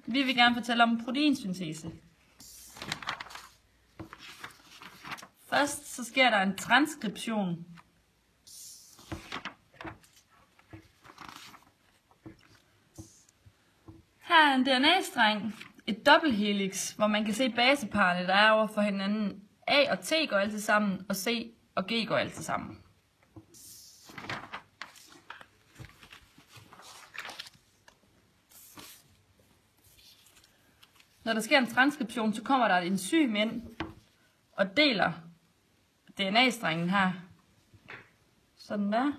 Vi vil gerne fortælle om proteinsyntese. Først så sker der en transkription. Her er en DNA-streng, et dobbelthelix, hvor man kan se baseparerne, der er over for hinanden. A og T går altid sammen, og C og G går altid sammen. Når der sker en transkription, så kommer der et enzym ind og deler DNA-strengen her. Sådan der.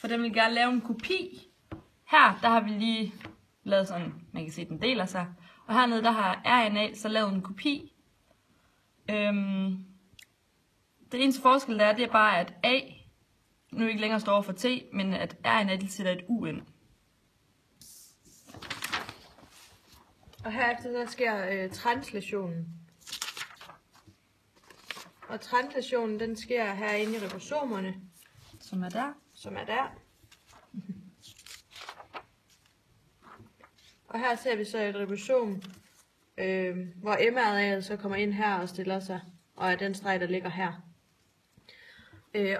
For den vil gerne lave en kopi. Her, der har vi lige lavet sådan, man kan se, den deler sig. Og hernede, der har RNA så lavet en kopi. Det eneste forskel, der er, det er bare, at A nu ikke længere står over for T, men at RNA de sætter et U ind. Og herefter så sker translationen. Og translationen, den sker herinde i ribosomerne. Som er der. Og her ser vi så et ribosom, hvor mRNA'et så kommer ind her og stiller sig, og er den streg, der ligger her.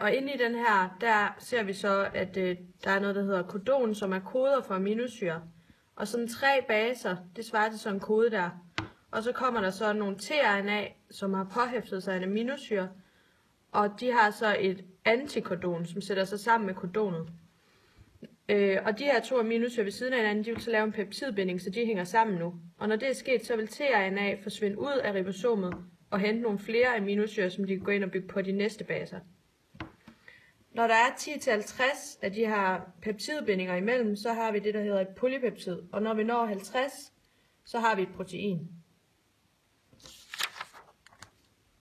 Og inde i den her, der ser vi så, at der er noget, der hedder kodon, som er koder for aminosyre. Og sådan 3 baser, det svarer til sådan en kode der. Og så kommer der så nogle tRNA, som har påhæftet sig en aminosyre, og de har så et antikodon, som sætter sig sammen med kodonet. Og de her 2 aminosyrer ved siden af hinanden, de vil så lave en peptidbinding, så de hænger sammen nu. Og når det er sket, så vil tRNA forsvinde ud af ribosomet og hente nogle flere aminosyrer, som de kan gå ind og bygge på de næste baser. Når der er 10-50 af de her peptidbindinger imellem, så har vi det, der hedder et polypeptid. Og når vi når 50, så har vi et protein.